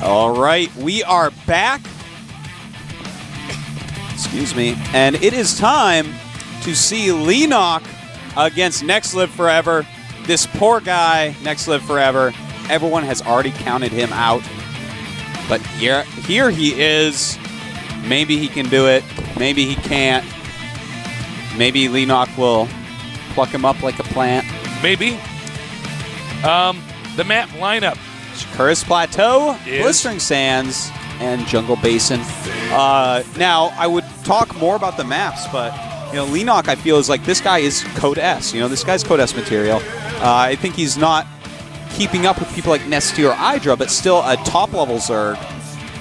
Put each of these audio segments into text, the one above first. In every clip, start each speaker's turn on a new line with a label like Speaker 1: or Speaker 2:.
Speaker 1: All right, we are back. Excuse me. And it is time to see Leenock against Next Live Forever. This poor guy, Next Live Forever, everyone has already counted him out. But here he is. Maybe he can do it. Maybe he can't. Maybe Leenock will pluck him up like a plant.
Speaker 2: Maybe. The map lineup.
Speaker 1: Curtis Plateau, Blistering Sands, and Jungle Basin. Now, I would talk more about the maps, but Leenock, I feel, is like this guy is Code S. This guy's Code S material. I think he's not keeping up with people like Nesty or Hydra, but still a top-level Zerg.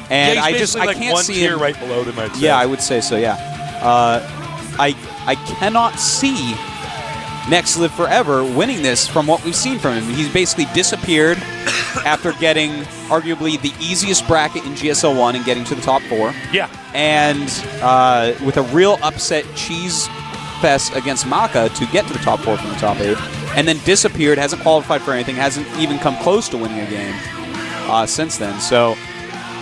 Speaker 1: And I can't see him
Speaker 2: right below them, I'd say.
Speaker 1: Yeah, I would say so, yeah. I cannot see Next Live Forever winning this from what we've seen from him. He's basically disappeared after getting arguably the easiest bracket in GSL 1 and getting to the top 4.
Speaker 2: Yeah.
Speaker 1: And with a real upset cheese fest against Maka to get to the top 4 from the top 8. And then disappeared, hasn't qualified for anything, hasn't even come close to winning a game since then. So,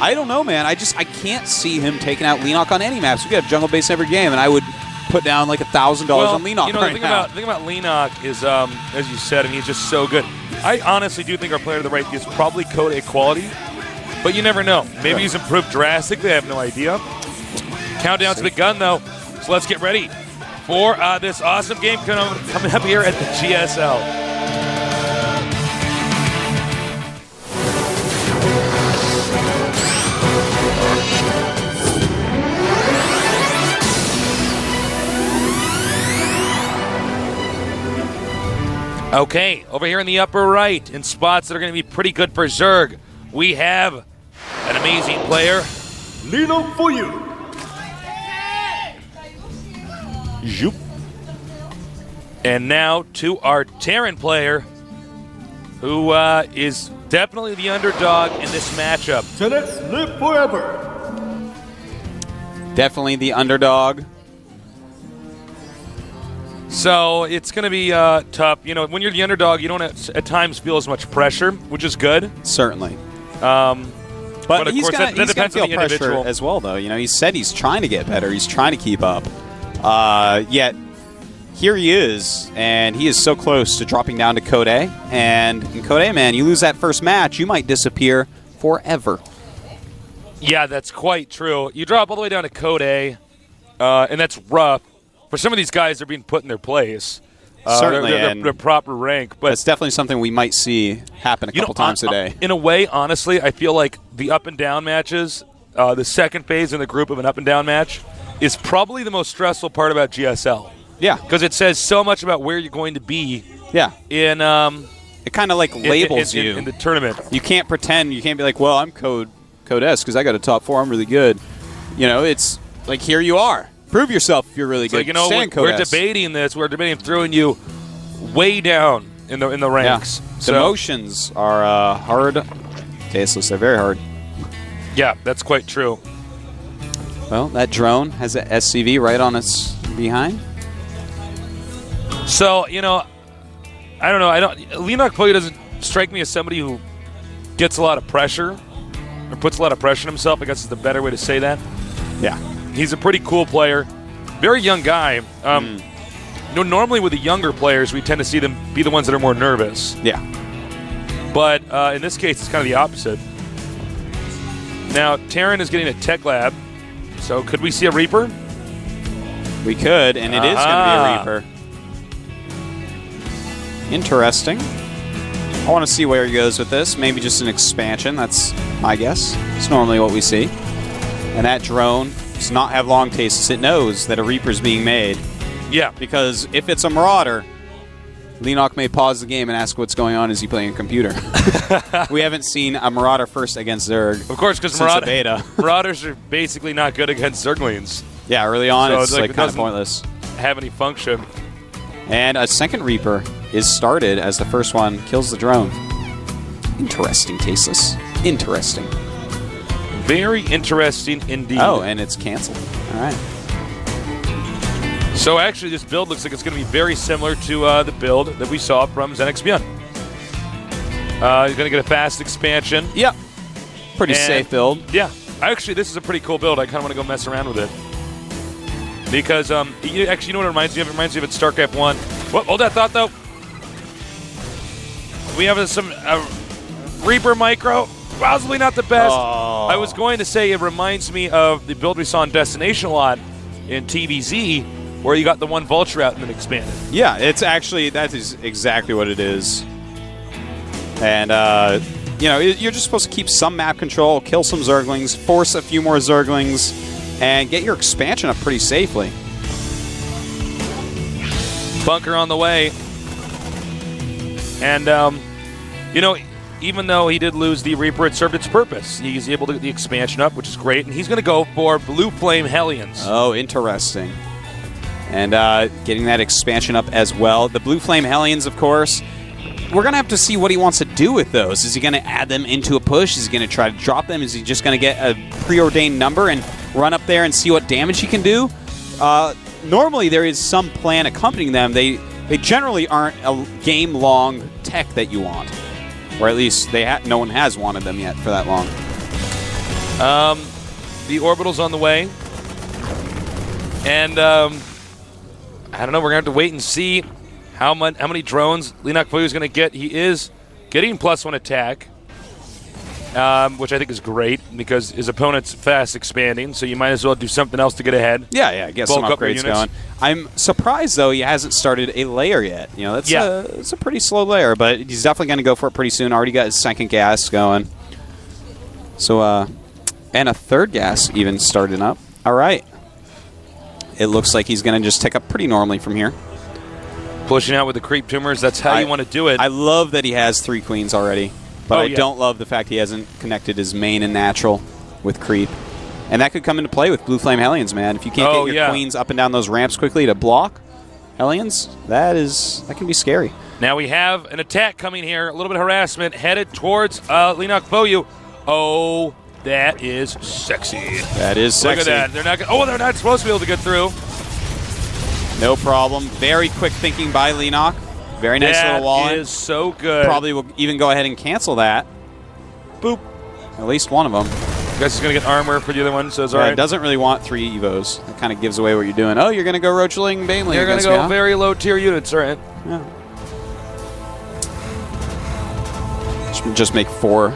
Speaker 1: I don't know, man. I can't see him taking out Leenock on any maps. We could have Jungle Base every game, and I would put down like $1,000 on Leenock right now.
Speaker 2: The thing about Leenock is, as you said, he's just so good. I honestly do think our player to the right is probably Code A quality, but you never know. Maybe he's improved drastically. I have no idea. Countdown's begun, though, so let's get ready for this awesome game coming up here at the GSL. Okay, over here in the upper right, in spots that are going to be pretty good for Zerg, we have an amazing player.
Speaker 3: Leenock for you.
Speaker 2: Zoop. And now to our Terran player, who is definitely the underdog in this matchup.
Speaker 3: Next Live Forever.
Speaker 1: Definitely the underdog.
Speaker 2: So it's going to be tough. When you're the underdog, you don't at times feel as much pressure, which is good.
Speaker 1: Certainly.
Speaker 2: But
Speaker 1: he's going to feel pressure as well, though. He said he's trying to get better. He's trying to keep up. Yet, here he is, and he is so close to dropping down to Code A. And in Code A, man, you lose that first match, you might disappear forever.
Speaker 2: Yeah, that's quite true. You drop all the way down to Code A, and that's rough. For some of these guys, they're being put in their place.
Speaker 1: Certainly.
Speaker 2: Their proper rank. But
Speaker 1: that's definitely something we might see happen a couple times today.
Speaker 2: In a way, honestly, I feel like the up and down matches, the second phase in the group of an up and down match, is probably the most stressful part about GSL.
Speaker 1: Yeah.
Speaker 2: Because it says so much about where you're going to be.
Speaker 1: Yeah.
Speaker 2: In
Speaker 1: it kind of like labels you
Speaker 2: in the tournament.
Speaker 1: You can't pretend. You can't be like, well, I'm Code S because I got a top 4. I'm really good. It's like, here you are. Prove yourself if you're really good.
Speaker 2: We're debating this. We're debating throwing you way down in the ranks.
Speaker 1: Yeah. So, the motions are hard. Tasteless. They're very hard.
Speaker 2: Yeah, that's quite true.
Speaker 1: Well, that drone has an SCV right on its behind.
Speaker 2: So, I don't know. Leenock probably doesn't strike me as somebody who gets a lot of pressure or puts a lot of pressure on himself. I guess is the better way to say that.
Speaker 1: Yeah.
Speaker 2: He's a pretty cool player. Very young guy. Normally with the younger players, we tend to see them be the ones that are more nervous.
Speaker 1: Yeah.
Speaker 2: But in this case, it's kind of the opposite. Now, Terran is getting a tech lab. So could we see a Reaper?
Speaker 1: We could, and it is going to be a Reaper. Interesting. I want to see where he goes with this. Maybe just an expansion. That's my guess. It's normally what we see. And that drone does not have long tastes. It knows that a Reaper's being made.
Speaker 2: Yeah.
Speaker 1: Because if it's a Marauder, Leenock may pause the game and ask what's going on. Is he playing a computer? We haven't seen a Marauder first against Zerg.
Speaker 2: Of course, because Marauders are basically not good against Zerglings.
Speaker 1: Yeah, early on, so it's kind of pointless.
Speaker 2: Have any function.
Speaker 1: And a second Reaper is started as the first one kills the drone. Interesting, Tasteless. Interesting.
Speaker 2: Very interesting indeed.
Speaker 1: Oh, and it's canceled. All right.
Speaker 2: So actually, this build looks like it's going to be very similar to the build that we saw from Zenix Beyond. He's going to get a fast expansion.
Speaker 1: Yep. Pretty safe build.
Speaker 2: Yeah. Actually, this is a pretty cool build. I kind of want to go mess around with it. Because, actually, you know what it reminds me of? It reminds me of in StarCraft 1. Whoa, hold that thought, though. We have some Reaper Micro. Possibly not the best.
Speaker 1: Oh.
Speaker 2: I was going to say it reminds me of the build we saw in Destination a lot in TVZ, where you got the one Vulture out and then expanded.
Speaker 1: Yeah, it's actually, that is exactly what it is. And, you know, you're just supposed to keep some map control, kill some Zerglings, force a few more Zerglings, and get your expansion up pretty safely.
Speaker 2: Bunker on the way. And, you know, even though he did lose the Reaper, it served its purpose. He's able to get the expansion up, which is great, and he's going to go for Blue Flame Hellions.
Speaker 1: Oh, interesting. And getting that expansion up as well. The Blue Flame Hellions, of course, we're going to have to see what he wants to do with those. Is he going to add them into a push? Is he going to try to drop them? Is he just going to get a preordained number and run up there and see what damage he can do? Normally, there is some plan accompanying them. They generally aren't a game-long tech that you want. Or at least no one has wanted them yet for that long.
Speaker 2: The Orbital's on the way. And, I don't know, we're going to have to wait and see how many drones Leenock is going to get. He is getting +1 attack, which I think is great because his opponent's fast expanding, so you might as well do something else to get ahead.
Speaker 1: Yeah, get some upgrades going. I'm surprised, though, he hasn't started a layer yet. You know, it's a pretty slow layer, but he's definitely going to go for it pretty soon. Already got his second gas going. So, and a third gas even starting up. All right. It looks like he's going to just tick up pretty normally from here.
Speaker 2: Pushing out with the creep tumors, that's how you want to do it.
Speaker 1: I love that he has 3 queens already, but I don't love the fact he hasn't connected his main and natural with creep. And that could come into play with Blue Flame Hellions, man. If you can't get your queens up and down those ramps quickly to block Hellions, that can be scary.
Speaker 2: Now we have an attack coming here, a little bit of harassment, headed towards Leenock Foyu. Oh, that is sexy.
Speaker 1: That is sexy.
Speaker 2: Look at that. They're not supposed to be able to get through.
Speaker 1: No problem. Very quick thinking by Leenock. Very nice little wall.
Speaker 2: That is so good.
Speaker 1: Probably will even go ahead and cancel that.
Speaker 2: Boop.
Speaker 1: At least one of them.
Speaker 2: I guess he's going to get armor for the other one, so it's all right.
Speaker 1: It doesn't really want 3 Evos. That kind of gives away what you're doing. Oh, you're going to go Roachling Baneling.
Speaker 2: You're going to go very low tier units, all right.
Speaker 1: Yeah. Just make 4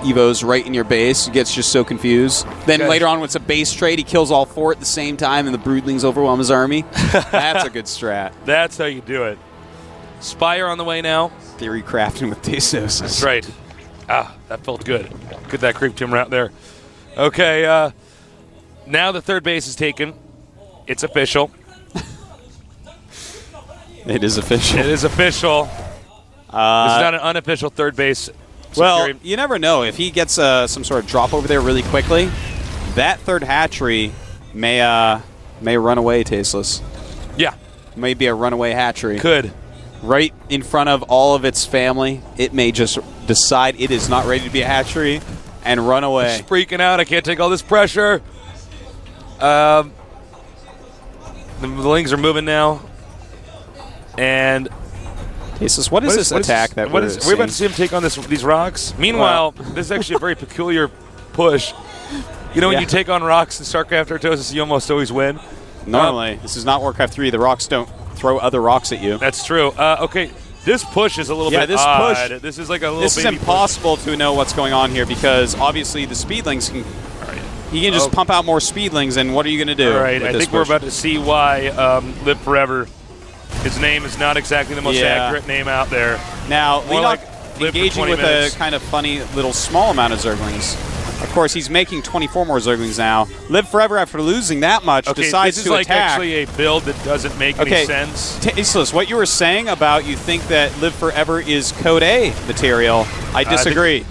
Speaker 1: Evos right in your base. He gets just so confused. Then later on, when it's a base trade, he kills all 4 at the same time, and the Broodlings overwhelm his army. That's a good strat.
Speaker 2: That's how you do it. Spire on the way now. Theory
Speaker 1: crafting with Tesos.
Speaker 2: That's right. Ah, that felt good. Get that creep tumor out there. Okay, now the third base is taken. It's official.
Speaker 1: It is official.
Speaker 2: It is official. This is not an unofficial third base.
Speaker 1: Well, you never know. If he gets some sort of drop over there really quickly, that third hatchery may run away tasteless.
Speaker 2: Yeah.
Speaker 1: May be a runaway hatchery.
Speaker 2: Could.
Speaker 1: Right in front of all of its family, it may just decide it is not ready to be a hatchery and run away.
Speaker 2: It's freaking out. I can't take all this pressure. The Lings are moving now. And
Speaker 1: Jesus, what is this attack that we're
Speaker 2: seeing? We're about to see him take on these rocks. Meanwhile, this is actually a very peculiar push. You know, when you take on rocks in StarCraft Artosis, you almost always win.
Speaker 1: Normally. This is not Warcraft 3. The rocks don't throw other rocks at you.
Speaker 2: That's true. Okay, this push is a little bit odd. This is like a little.
Speaker 1: This is impossible to know what's going on here because obviously the Speedlings can. He can just pump out more Speedlings, and what are you going to do?
Speaker 2: All right, I think we're about to see why LiveForever. His name is not exactly the most accurate name out there.
Speaker 1: Now, Leenock engaging with a kind of funny little small amount of Zerglings. Of course, he's making 24 more Zerglings now. LiveForever, after losing that much, decides to attack.
Speaker 2: This is like actually a build that doesn't make any sense.
Speaker 1: Tasteless, what you were saying about you think that LiveForever is Code A material, I disagree.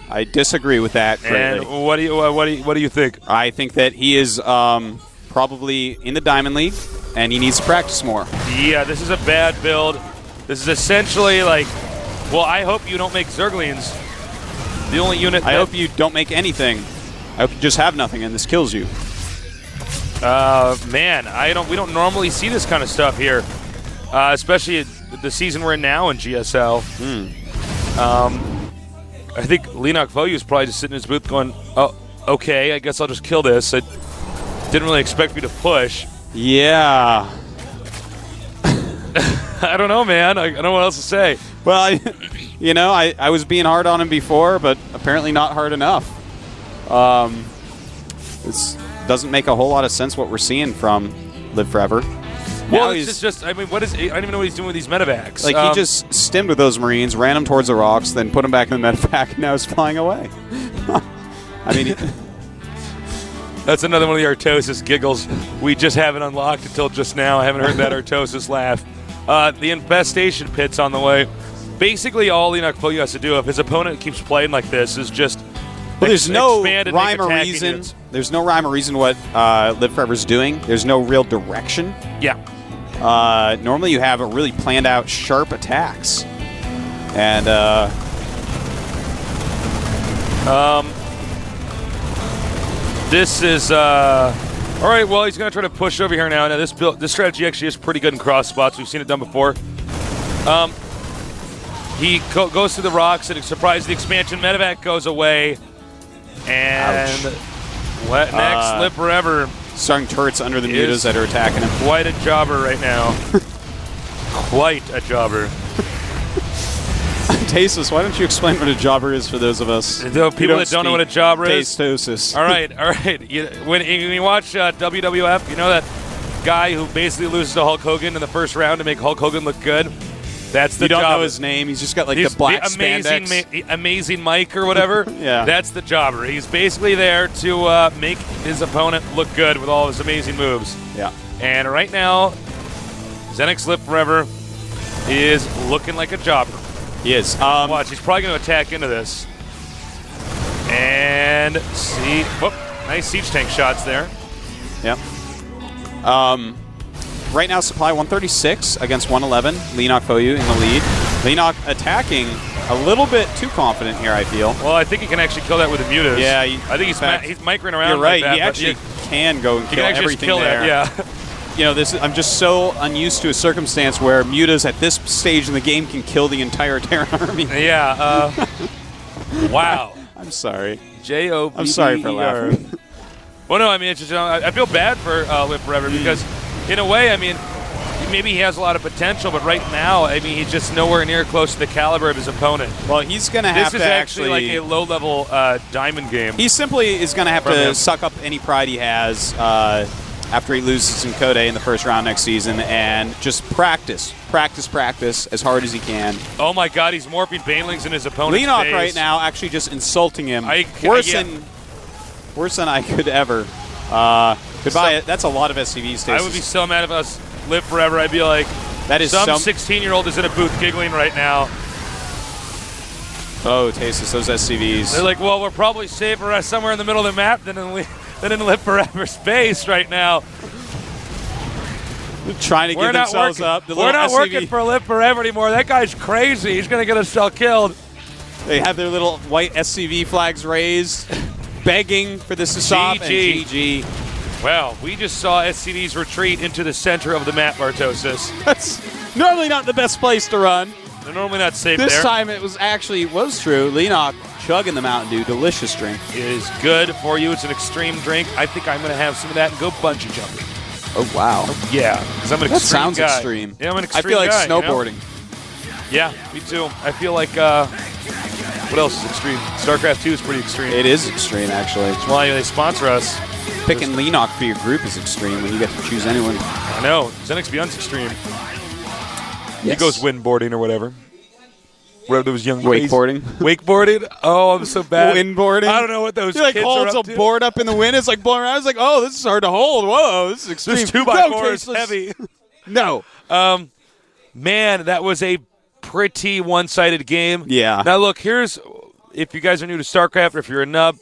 Speaker 1: I disagree with that.
Speaker 2: And what do you think?
Speaker 1: I think that he is probably in the Diamond League, and he needs to practice more.
Speaker 2: Yeah, this is a bad build. This is essentially like, well, I hope you don't make Zerglings. The only unit
Speaker 1: I hope you don't make anything. I hope you just have nothing and this kills you.
Speaker 2: Man, we don't normally see this kind of stuff here. Especially the season we're in now in GSL. I think Leenock Foyu is probably just sitting in his booth going, oh, okay, I guess I'll just kill this. I didn't really expect me to push.
Speaker 1: Yeah.
Speaker 2: I don't know, man. I don't know what else to say.
Speaker 1: Well, I was being hard on him before, but apparently not hard enough. This doesn't make a whole lot of sense what we're seeing from LiveForever.
Speaker 2: Well, it's just, I mean, what is? I don't even know what he's doing with these medevacs.
Speaker 1: Like, he just stemmed with those Marines, ran them towards the rocks, then put them back in the medevac, and now he's flying away. I mean,
Speaker 2: that's another one of the Artosis giggles. We just haven't unlocked until just now. I haven't heard that Artosis laugh. The infestation pit's on the way. Basically, all Leenock Foyu has to do if his opponent keeps playing like this is just
Speaker 1: there's no
Speaker 2: expand and
Speaker 1: rhyme
Speaker 2: make
Speaker 1: or
Speaker 2: attacking
Speaker 1: reason.
Speaker 2: units.
Speaker 1: There's no rhyme or reason what LiveForever's doing. There's no real direction.
Speaker 2: Yeah.
Speaker 1: Normally you have a really planned out sharp attacks. And
Speaker 2: this is all right, well, he's going to try to push over here now. Now this strategy actually is pretty good in cross spots. We've seen it done before. He goes through the rocks and surprise the expansion medevac goes away. And what next? LiveForever.
Speaker 1: starting turrets under the mutas that are attacking him.
Speaker 2: Quite a jobber right now. Quite a jobber.
Speaker 1: Tastosis, why don't you explain what a jobber is for those of us
Speaker 2: people that don't know what a jobber is?
Speaker 1: Tastosis.
Speaker 2: All right. When you watch WWF, you know that guy who basically loses to Hulk Hogan in the first round to make Hulk Hogan look good? That's the jobber.
Speaker 1: You don't know his name. He's just got the black spandex.
Speaker 2: Amazing Mike or whatever.
Speaker 1: Yeah.
Speaker 2: That's the jobber. He's basically there to make his opponent look good with all his amazing moves.
Speaker 1: Yeah.
Speaker 2: And right now, Xenix LiveForever is looking like a jobber.
Speaker 1: He is.
Speaker 2: Watch, he's probably going to attack into this. And see, nice siege tank shots there.
Speaker 1: Yep. Right now, supply 136 against 111. Leenock Foyu in the lead. Leenock attacking a little bit too confident here, I feel.
Speaker 2: Well, I think he can actually kill that with the mutas.
Speaker 1: Yeah.
Speaker 2: I think he's micring around.
Speaker 1: You're right.
Speaker 2: Like that,
Speaker 1: he actually can go and kill everything there.
Speaker 2: Yeah.
Speaker 1: You know, I'm just so unused to a circumstance where mutas at this stage in the game can kill the entire Terran army.
Speaker 2: Yeah. Wow.
Speaker 1: I'm sorry.
Speaker 2: J-O-B-B-E-R.
Speaker 1: I'm sorry for laughing.
Speaker 2: Well, no, I mean, it's just, I feel bad for LiveForever because, in a way, I mean, maybe he has a lot of potential, but right now, I mean, he's just nowhere near close to the caliber of his opponent.
Speaker 1: Well, he's going to have to
Speaker 2: This is actually like a low-level diamond game.
Speaker 1: He simply is going to have to suck up any pride he has after he loses in Code in the first round next season and just practice as hard as he can.
Speaker 2: Oh, my God, he's morphing Banelings in his opponent's
Speaker 1: Leenock
Speaker 2: face.
Speaker 1: right now actually just insulting him. Worse than I could ever. Goodbye. That's a lot of SCVs.
Speaker 2: I would be so mad if I was LiveForever. I'd be like,
Speaker 1: that is
Speaker 2: some 16-year-old is in a booth giggling right now.
Speaker 1: Oh, Tasis, those SCVs.
Speaker 2: They're like, well, we're probably safer somewhere in the middle of the map than in LiveForever's base right now.
Speaker 1: Trying to give themselves up.
Speaker 2: We're not working for LiveForever anymore. That guy's crazy. He's going to get us all killed.
Speaker 1: They have their little white SCV flags raised, begging for this to stop. And GG.
Speaker 2: Well, we just saw SCVs retreat into the center of the map, Artosis.
Speaker 1: That's normally not the best place to run.
Speaker 2: They're normally not safe
Speaker 1: this
Speaker 2: there.
Speaker 1: Time it was true. Leenock chugging the Mountain Dew. Delicious drink.
Speaker 2: It is good for you. It's an extreme drink. I think I'm going to have some of that and go bungee jumping.
Speaker 1: Oh, wow.
Speaker 2: Yeah, because I'm an extreme guy.
Speaker 1: That sounds extreme.
Speaker 2: Yeah, I'm an extreme
Speaker 1: I feel like
Speaker 2: guy,
Speaker 1: snowboarding.
Speaker 2: You know? Yeah, me too. I feel like, what else is extreme? StarCraft 2 is pretty extreme.
Speaker 1: It is extreme, actually.
Speaker 2: That's why they sponsor us.
Speaker 1: Picking Leenock for your group is extreme when you get to choose anyone.
Speaker 2: I know. Xenix Beyond's extreme.
Speaker 1: Yes.
Speaker 2: He goes windboarding or whatever. Whatever those young
Speaker 1: wakeboarding.
Speaker 2: Wakeboarding? Oh, I'm so bad.
Speaker 1: Windboarding?
Speaker 2: I don't know what those
Speaker 1: kids
Speaker 2: holds
Speaker 1: are up to. Board up in the wind. It's like blowing around. It's like, oh, this is hard to hold. Whoa, this is extreme.
Speaker 2: This 2x4 is heavy.
Speaker 1: No.
Speaker 2: Man, that was a pretty one-sided game.
Speaker 1: Yeah.
Speaker 2: Now, look, if you guys are new to StarCraft or if you're a nub,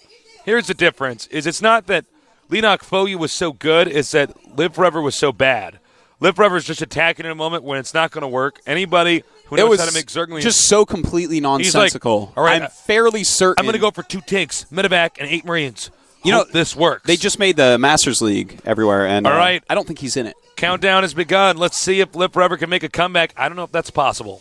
Speaker 2: here's the difference. It's not that Leenock Foyu was so good, it's that LiveForever was so bad. LiveForever is just attacking in a moment when it's not going to work. Anybody who knows how to make Zerglings...
Speaker 1: just so completely nonsensical.
Speaker 2: Like, all right,
Speaker 1: I'm fairly certain...
Speaker 2: I'm going to go for 2 tanks, medevac, and 8 Marines. This works.
Speaker 1: They just made the Masters League everywhere, and
Speaker 2: all right.
Speaker 1: I don't think he's in it.
Speaker 2: Countdown has begun. Let's see if LiveForever can make a comeback. I don't know if that's possible.